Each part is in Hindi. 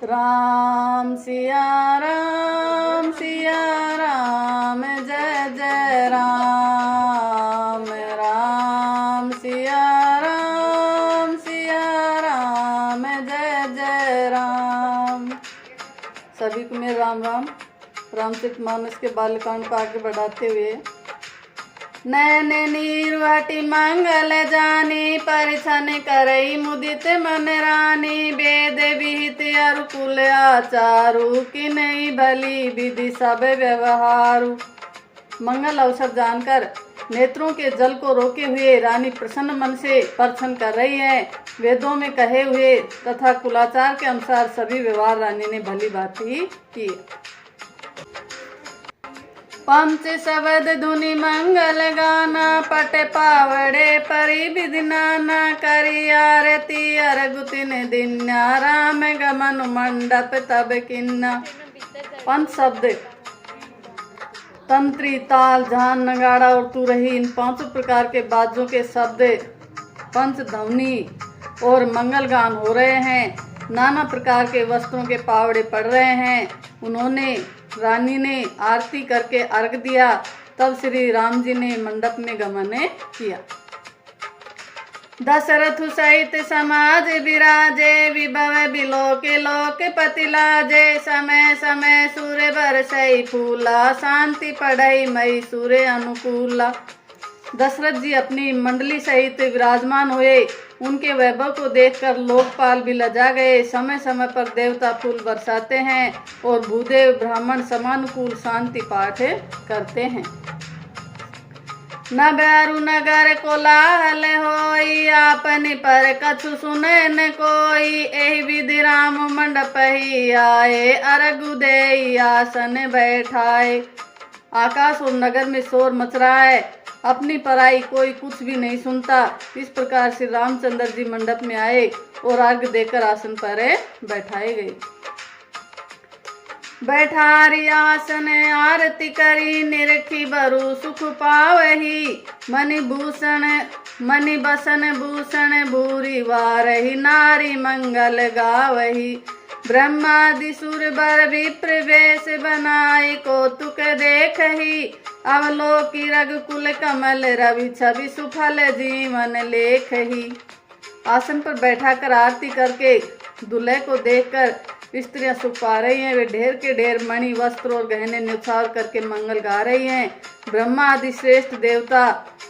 राम सिया राम जय जय राम। राम सिया राम जय जय राम। सभी को मेरा राम राम। रामचरितमानस के बालकांड को आगे बढ़ाते हुए, नैन नीरवटी मंगल जानी परिछन करई मुदित मन रानी। वेद विहित अरुकुल आचारु कि नहीं भली विधि सब व्यवहारु। मंगल अवसर जानकर नेत्रों के जल को रोके हुए रानी प्रसन्न मन से परछन कर रही है। वेदों में कहे हुए तथा कुलाचार के अनुसार सभी व्यवहार रानी ने भली भांति किए। पंच शब्द धुनि मंगल गाना पट पावड़े परि विधि नाना। करी आरती अरगुतिन दिन्या राम गमन मंडप तब किन्ना। पंच शब्द तंत्री, ताल, झान, नगाड़ा और तुरही, इन पांचों प्रकार के बाजों के शब्द पंच ध्वनि और मंगल गान हो रहे हैं। नाना प्रकार के वस्त्रों के पावड़े पड़ रहे हैं। उन्होंने रानी ने आरती करके अर्घ दिया। तब श्री राम जी ने मंडप में गमन किया। दशरथ सहित समाज विराजे विभव बिलोके लोक पति लाजे। समय समय सूर्य बरसई फूला शांति पढ़ई मई सूर्य अनुकूला। दशरथ जी अपनी मंडली सहित विराजमान हुए। उनके वैभव को देखकर लोकपाल भी लजा गए। समय समय पर देवता फूल बरसाते हैं और भूदेव ब्राह्मण समानुकूल शांति पाठ करते हैं। न बैरु नगर कोलाहल होई आपनि पर कछु सुने न कोई। एहि विधि राम मंडप ही आए अरगु देई आसन बैठाए। आकाश और नगर में शोर मच रहा है, अपनी पराई कोई कुछ भी नहीं सुनता। इस प्रकार श्री रामचंद्र जी मंडप में आए और अर्घ देकर आसन पर बैठाए गए। बैठारी आसन आरती करी निरखी बरु सुख पावही। मणि बसन भूषण भूरी वारही नारी मंगल गावही। ब्रह्मादि सुर बर विप्र वेश बनाई कौतुक देखही। अवलोकी रघुकुल कमल रवि छवि सुफल जीवन लेखही। आसन पर बैठाकर आरती करके दूल्हे को देखकर स्त्रियां सुख पा रही हैं। वे ढेर के ढेर मणि वस्त्र और गहने न्यौछावर करके मंगल गा रही हैं। ब्रह्मा आदि श्रेष्ठ देवता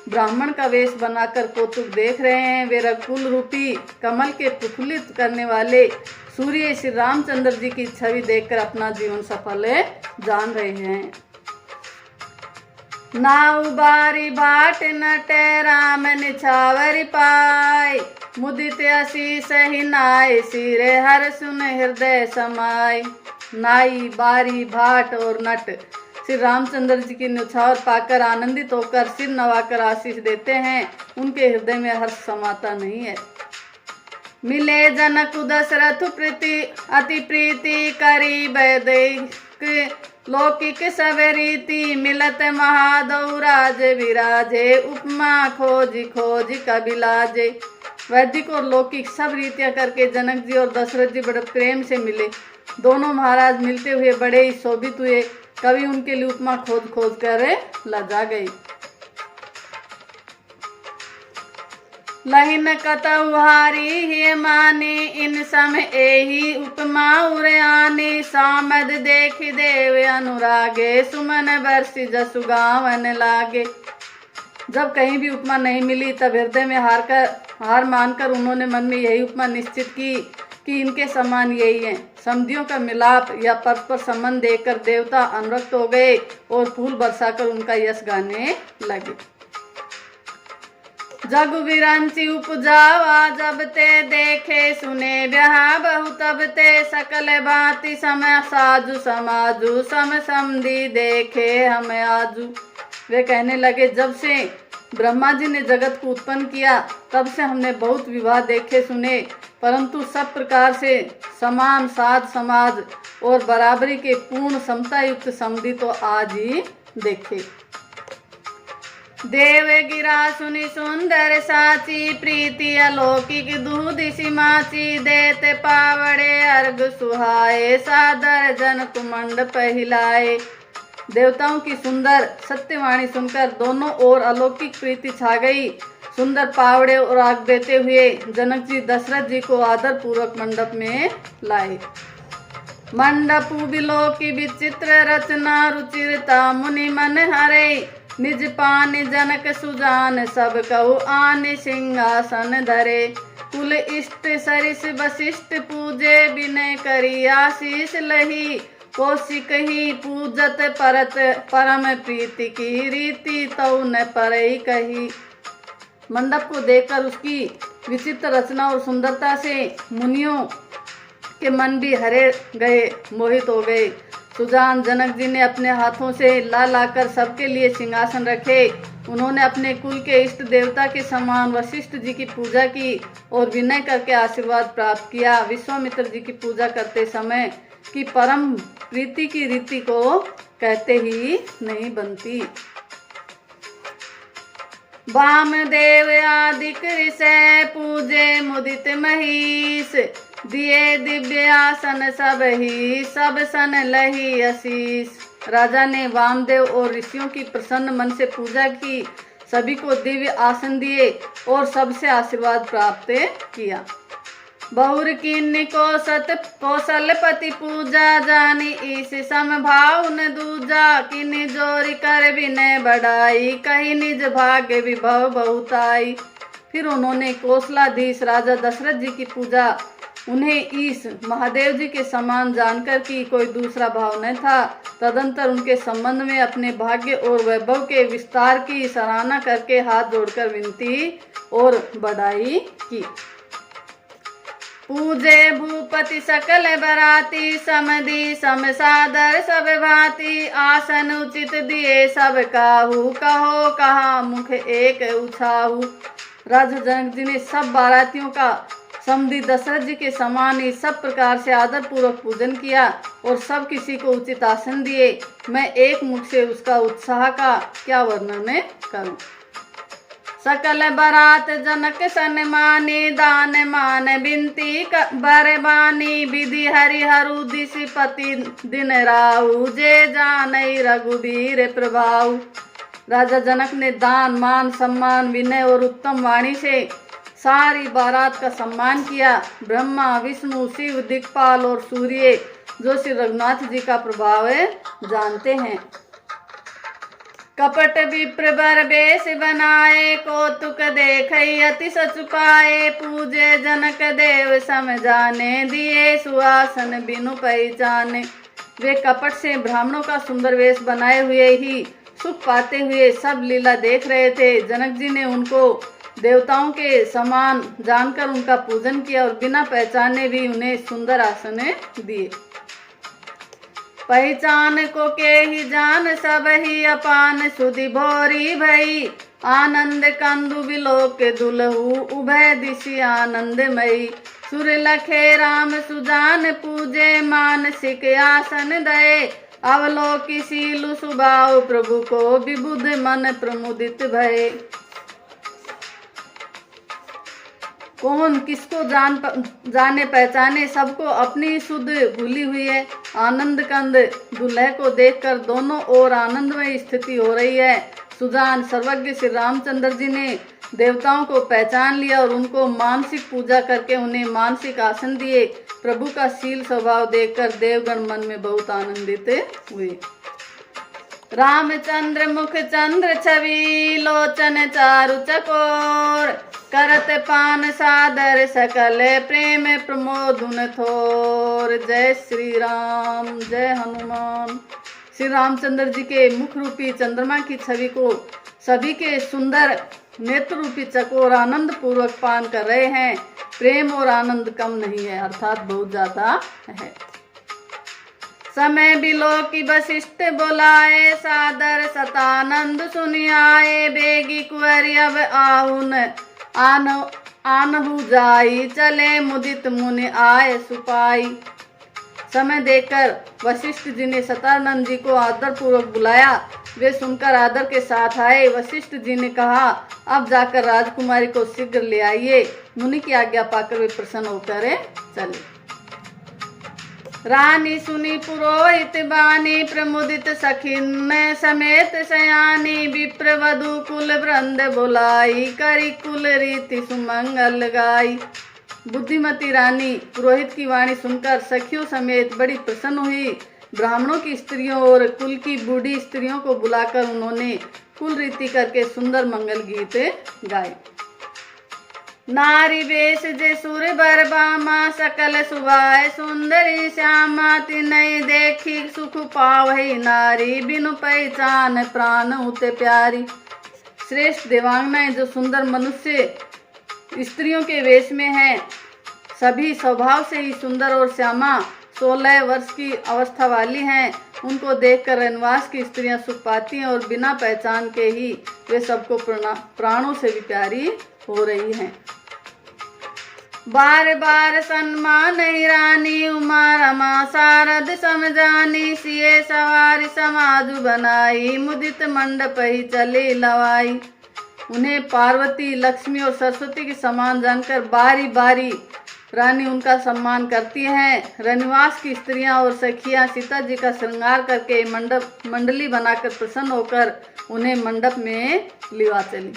ब्राह्मण का वेश बनाकर कौतुक देख रहे हैं। वे रघुकुल रूपी कमल के प्रफुल्लित करने वाले सूर्य श्री रामचंद्र जी की छवि देखकर अपना जीवन सफल जान रहे हैं। नाउ बारी भाट नटे राम निछावरी पाय। मुदित असीस ही नाय सिरे हर सुन हृदय समाय। नाई, बारी, भाट और नट श्री रामचंद्र जी की न्यौछावर पाकर आनंदित होकर सिर नवाकर आशीष देते हैं। उनके हृदय में हर्ष समाता नहीं है। मिले जनक दशरथ प्रीति अति प्रीति करी वैदिक लौकिक सब रीति। मिलत महादौराज विराजे उपमा खोज खोज कबिलाजे। वैदिक और लौकिक सब रीतियां करके जनक जी और दशरथ जी बड़े प्रेम से मिले। दोनों महाराज मिलते हुए बड़े ही शोभित हुए। कवि उनके लिए उपमा खोज खोज कर लजा गई। लहिन कतुहारी हे मानी इन सम एही उपमा उरयानी। सामद देख देव अनुरागे सुमन बरसी जसु गावन लागे। जब कहीं भी उपमा नहीं मिली तब हृदय में हार मानकर उन्होंने मन में यही उपमा निश्चित की कि इनके समान यही है। समधियों का मिलाप या परस्पर संबंध देखकर देवता अनुरक्त हो गए और फूल बरसाकर उनका यश गाने लगे। जग विरंची उपजावा जब ते देखे सुने ब्याह बहु तब ते। सकल भांति समय साजु समाजु सम समधि देखे हम आजू। वे कहने लगे, जब से ब्रह्मा जी ने जगत को उत्पन्न किया तब से हमने बहुत विवाह देखे सुने, परंतु सब प्रकार से समान साध समाज और बराबरी के पूर्ण समता युक्त समधि तो आज ही देखे। देव गिरा सुनि सुंदर साची, प्रीति अलौकिक दूध सिमाची, देते पावड़े अर्घ सुहाए, सादर जनक मंडप हिलाए। देवताओं की सुंदर सत्यवाणी सुनकर दोनों ओर अलौकिक प्रीति छा गई। सुंदर पावड़े और आग देते हुए जनक जी दशरथ जी को आदर पूर्वक मंडप में लाए। मंडप बिलोकी विचित्र रचना, रुचिरता मुनि मन हरे, निज पान जनक सुजान, सब कहु आन सिंहासन धरे। कुल इष्ट सरिस वशिष्ठ पूजे, विनय करी आशीष लही, कौशिक ही पूजत परत, परम प्रीति की रीति, तौ न परई कही। मंडप को देखकर उसकी विचित्र रचना और सुंदरता से मुनियों के मन भी हरे गए, मोहित हो गए। सुजान जनक जी ने अपने हाथों से ला लाकर सबके लिए सिंहासन रखे। उन्होंने अपने कुल के इष्ट देवता के समान वशिष्ठ जी की पूजा की और विनय करके आशीर्वाद प्राप्त किया। विश्वामित्र जी की पूजा करते समय की परम प्रीति की रीति को कहते ही नहीं बनती। वामदेव आदि ऋषि पूजे मुदित महीश, दिए दिव्य आसन सब ही, सब सन लही आशीष। राजा ने वामदेव और ऋषियों की प्रसन्न मन से पूजा की, सभी को दिव्य आसन दिए और सबसे आशीर्वाद प्राप्त किया। बहुर किन्नी कौशलपति पूजा, जानी ईश समभाव न दूजा, किन्नी जोरी कर विनय बढ़ाई, कहीं निज भाग्य विभव बहुताई। फिर उन्होंने कौशलाधीश राजा दशरथ जी की पूजा। उन्हें ईश महादेव जी के समान जानकर कि कोई दूसरा भाव न था। तदंतर उनके संबंध में अपने भाग्य और वैभव के विस्तार की सराहना करके हाथ जोड़कर विनती और बड़ाई की। पूजे भूपति सकल बराती, समधि सम सादर सब भांति, आसन उचित दिए सब काहू, कहो कहा मुख एक उछाहू। राजा जनक जी ने सब बारातियों का समधि दशरथ जी के समान ही सब प्रकार से आदर पूर्वक पूजन किया और सब किसी को उचित आसन दिए। मैं एक मुख से उसका उत्साह का क्या वर्णन करूं। सकल बरात जनक सन्मानी, दान मान बिनती बरबानी, विधि हरिहरु दिशपति दिन राहु, जे जानई रघुबीर प्रभाव। राजा जनक ने दान मान सम्मान विनय और उत्तम वाणी से सारी बारात का सम्मान किया। ब्रह्मा विष्णु शिव दिक्पाल और सूर्य जो श्री रघुनाथ जी का प्रभाव जानते हैं। कपट विप्र बर बेश बनाए, कौतुक देखई अति सचुपाए, पूजे जनक देव सम जाने, दिए सुआसन बिनु पहचाने। वे कपट से ब्राह्मणों का सुंदर वेश बनाए हुए ही सुख पाते हुए सब लीला देख रहे थे। जनक जी ने उनको देवताओं के समान जानकर उनका पूजन किया और बिना पहचाने भी उन्हें सुंदर आसन दिए। पहचान को के ही जान सब ही अपान, सुधि भोरी भई आनंद कंदु बिलोक दुलहु, उभय दिशि आनंदमयी। सुर लखे राम सुजान पूजे, मानसिक आसन दये, अवलोकी शीलु सुभाव प्रभु को, विबुध मन प्रमुदित भये। कौन किसको जाने पहचाने, सबको अपनी सुध भूली हुई है। आनंद कंद दुल्हे को देखकर दोनों ओर आनंदमय स्थिति हो रही है। सुजान सर्वज्ञ श्री रामचंद्र जी ने देवताओं को पहचान लिया और उनको मानसिक पूजा करके उन्हें मानसिक आसन दिए। प्रभु का शील स्वभाव देखकर देवगण मन में बहुत आनंदित हुए। रामचंद्र मुख चंद्र छवि, लोचन चारु चकोर, करत पान सादर सकल, प्रेम प्रमोदुन थोर। जय श्री राम, जय हनुमान। श्री रामचंद्र जी के मुख रूपी चंद्रमा की छवि को सभी के सुंदर नेत्र रूपी चकोर आनंद पूर्वक पान कर रहे हैं। प्रेम और आनंद कम नहीं है, अर्थात बहुत ज्यादा है। समय बिलोकी वशिष्ठ बोलाए, सादर सतानंद सुनियाए, बेगी कुंवरी अब आहुन आनहु जाई, चले मुदित मुनि आए सुपाई। समय देखकर वशिष्ठ जी ने सतानंद जी को आदर पूर्वक बुलाया। वे सुनकर आदर के साथ आए। वशिष्ठ जी ने कहा, अब जाकर राजकुमारी को शीघ्र ले आइए। मुनि की आज्ञा पाकर वे प्रसन्न होकर चले। रानी सुनी पुरोहित बानी, प्रमुदित सखिन समेत सयानी। विप्र वधु कुल वृंद बुलाई, करी कुल रीति सुमंगल गाई। बुद्धिमती रानी पुरोहित की वाणी सुनकर सखियों समेत बड़ी प्रसन्न हुई। ब्राह्मणों की स्त्रियों और कुल की बूढ़ी स्त्रियों को बुलाकर उन्होंने कुल रीति करके सुंदर मंगल गीत गाए। नारी वेश जे सुर बर बामा, सकल सुभाय सुंदरी श्यामा। तिनहि देखी सुख पावहि नारी, बिनु पहचान प्राण उते प्यारी। श्रेष्ठ देवांगनाएं जो सुंदर मनुष्य स्त्रियों के वेश में हैं, सभी स्वभाव से ही सुंदर और श्यामा 16 वर्ष की अवस्था वाली हैं। उनको देखकर रनवास की स्त्रियां सुख पाती हैं और बिना पहचान के ही वे सबको प्राणों से भी प्यारी हो रही हैं। बार बार सन्मान रानी, उमा रमा शारद समझानी। सिए सवारी समाजु बनाई, मुदित मंडप ही चली लवाई। उन्हें पार्वती, लक्ष्मी और सरस्वती के समान जानकर बारी बारी रानी उनका सम्मान करती हैं। रनिवास की स्त्रियां और सखियां सीता जी का श्रृंगार करके मंडली बनाकर प्रसन्न होकर उन्हें मंडप में लिवा चली।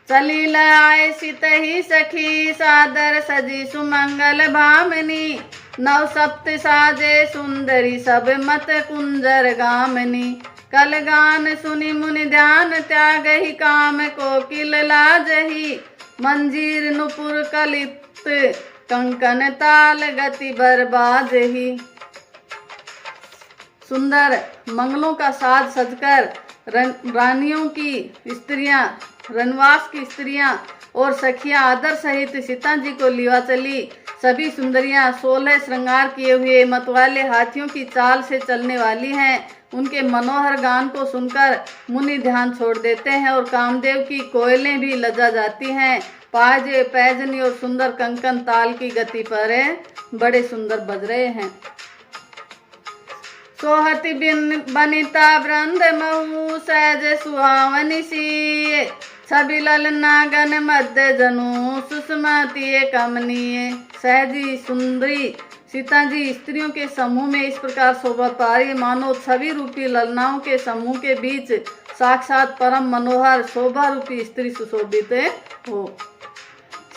चली लाए सितहि सखी, सादर सजी सुमंगल भामिनी। नव सप्त साजे सुंदरी, सब मत कुंजर गामिनी। कल गान सुनि मुनि ध्यान, त्यागहि काम कोकिल लाजहि। मंजीर नुपुर कलित, कंकन ताल गति बरबाजहि। सुंदर मंगलों का साज सजकर रानियों की स्त्रियां, रनवास की स्त्रियां और सखियां आदर सहित सीता जी को लिवा चली। सभी सुंदरियां 16 श्रृंगार किए हुए मतवाले हाथियों की चाल से चलने वाली हैं। उनके मनोहर गान को सुनकर मुनि ध्यान छोड़ देते हैं और कामदेव की कोयलें भी लजा जाती हैं। पाजे, पैजनी और सुंदर कंकन ताल की गति पर बड़े सुंदर बज रहे हैं। सोहति बनिता वृंद महु, सहज सुहावनी सी। छवि ललनागन मध्य जनु, सुषमती कमनीय। सहजी सुंदरी सीता जी स्त्रियों के समूह में इस प्रकार शोभा पा रही, मानो छवि रूपी ललनाओं के समूह के बीच साक्षात परम मनोहर शोभा रूपी स्त्री सुशोभित हो।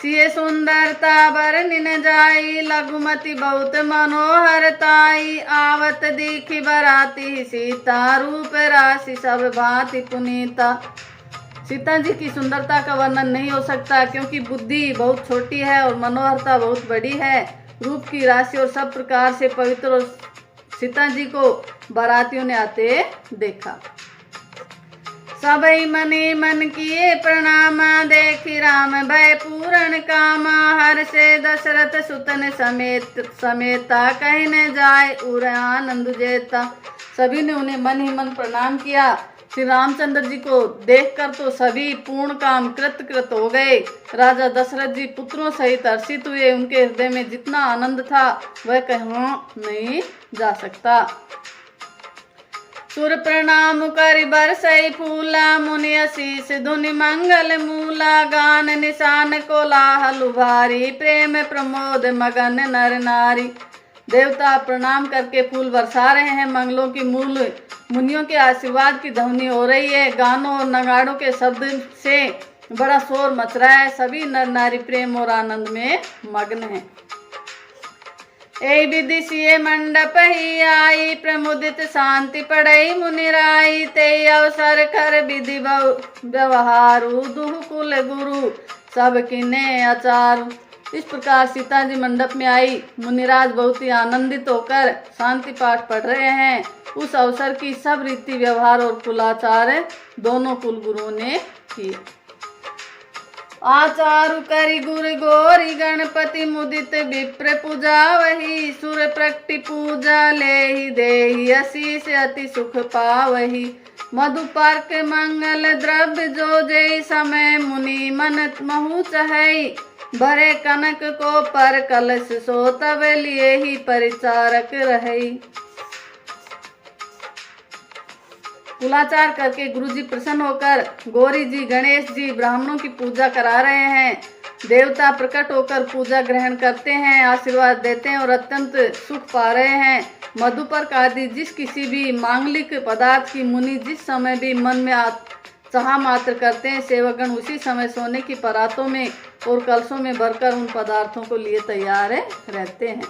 सिए सुंदरता बरनिन जाई, लघुमति बहुत मनोहर ताई। आवत दीखी बराती सीता, रूप राशि सब भांति पुनीता। सीता जी की सुंदरता का वर्णन नहीं हो सकता, क्योंकि बुद्धि बहुत छोटी है और मनोहरता बहुत बड़ी है। रूप की राशि और सब प्रकार से पवित्र और सीता जी को बारातियों ने आते देखा। सबई मने मन किए प्रणामा, देखी राम भय पूरण कामा। हर से दशरथ सुतन समेता, कहीं न जाए उर आनंद जेता। सभी ने उन्हें मन ही मन प्रणाम किया। श्री रामचंद्र जी को देखकर तो सभी पूर्ण काम कृत हो गए। राजा दशरथ जी पुत्रों सहित हर्षित हुए। उनके हृदय में जितना आनंद था वह कहना नहीं जा सकता। सुर प्रणाम करि बरसई फूला, मुनि आशीष धुनि मंगल मूला। गान निशान कोलाहल भारी, प्रेम प्रमोद मगन नर नारी। देवता प्रणाम करके फूल बरसा रहे हैं। मंगलों की मूल मुनियों के आशीर्वाद की ध्वनि हो रही है। गानों और नगाड़ों के शब्द से बड़ा शोर मच रहा है। सभी नर नारी प्रेम और आनंद में मग्न हैं। ए विधि सिए मंडप ही आई, प्रमुदित शांति पड़ई मुनिराई। ते अवसर कर विधि व्यवहारु, दुह कुल गुरु सब किने आचारु। इस प्रकार सीता जी मंडप में आई। मुनिराज बहुत ही आनंदित होकर शांति पाठ पढ़ रहे हैं। उस अवसर की सब रीति व्यवहार और कुलाचार दोनों कुल गुरुओं ने किए। आचारु करि गुरु गोरी, गणपति मुदित विप्र पूजा वही। सुर प्रकटि पूजा लेहि, देहि आशीष अति सुख पावही। मधुपर्क मंगल द्रव्य जो जय, समय मुनि मन महु चहई। भरे कनक को पर कलश सो, तब लिए ही परिचारक रही। कुलाचार करके गुरु जी प्रसन्न होकर गौरी जी, गणेश जी ब्राह्मणों की पूजा करा रहे हैं। देवता प्रकट होकर पूजा ग्रहण करते हैं, आशीर्वाद देते हैं और अत्यंत सुख पा रहे हैं। मधुपर्क आदि जिस किसी भी मांगलिक पदार्थ की मुनि जिस समय भी मन में चाह मात्र करते हैं, सेवकगण उसी समय सोने की परातों में और कलशों में भरकर उन पदार्थों को लिए तैयार रहते हैं।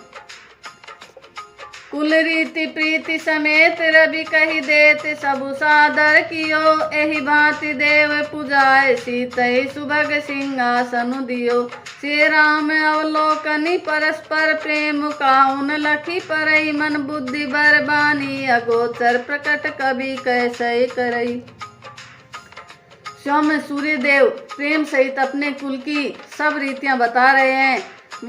कुल रीति प्रीति समेत रवि कही देते सबु सादर कियो, एहि भांति देव पूजाए सीतै सुभग सिंहासनु दियो। श्री राम अवलोकनी परस्पर प्रेम काउन लखी परई, मन बुद्धि बरबानी अगोचर प्रकट कवि कैसे करई। स्वयं सूर्य देव प्रेम सहित अपने कुल की सब रीतियां बता रहे हैं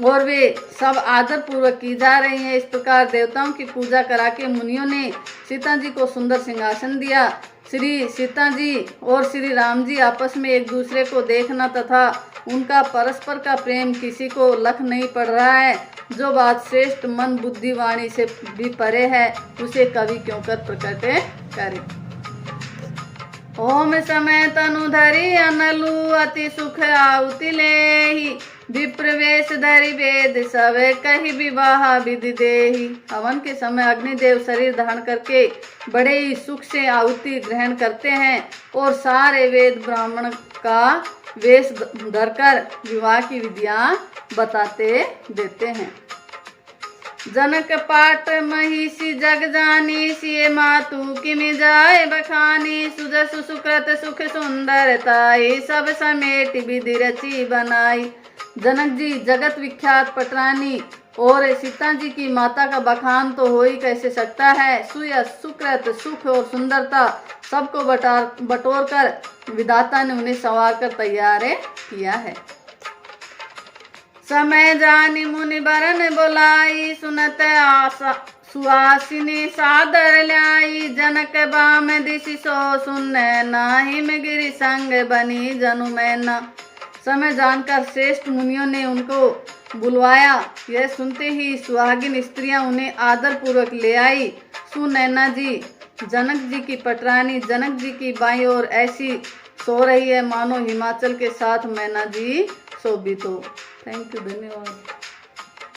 और वे सब आदर पूर्वक की जा रही हैं। इस प्रकार देवताओं की पूजा करा के मुनियों ने सीता जी को सुंदर सिंहासन दिया। श्री सीता जी और श्री राम जी आपस में एक दूसरे को देखना तथा उनका परस्पर का प्रेम किसी को लख नहीं पड़ रहा है। जो बात श्रेष्ठ मन बुद्धि वाणी से भी परे है, उसे कवि क्यों कर प्रकट करे। ओम समय तनु धरि अनलु अति सुख आहुति लेहि, विप्रवेश धरि वेद सब कही विवाह विधि देहि। हवन के समय अग्निदेव शरीर धारण करके बड़े ही सुख से आहुति ग्रहण करते हैं और सारे वेद ब्राह्मण का वेश धरकर विवाह की विधियां बताते देते हैं। जनक पाट महिषी जग जानी, सिए मातु किमि जाय बखानी। सुजसु सुकृत सुख सुंदरताई, सब समेट विधि रची बनाई। जनक जी जगत विख्यात पटरानी और सीता जी की माता का बखान तो हो ही कैसे सकता है। सुयश सुकृत सुख और सुंदरता सबको बटोर कर विधाता ने उन्हें संवार कर तैयार किया है। समय जानी मुनि बरन बोलाई, सुनत आशा सुहासिनी सादर ल्याई। जनक बाम दिशि सो सुन नाही, में गिरि संग बनी जनु मैना। समय जानकर श्रेष्ठ मुनियों ने उनको बुलवाया। यह सुनते ही सुहागिन स्त्रियां उन्हें आदर पूर्वक ले आई। सुनैना जी जनक जी की पटरानी जनक जी की बाईं ओर ऐसी सो रही है मानो हिमाचल के साथ मैना जी शोभित हो। थैंक यू, धन्यवाद।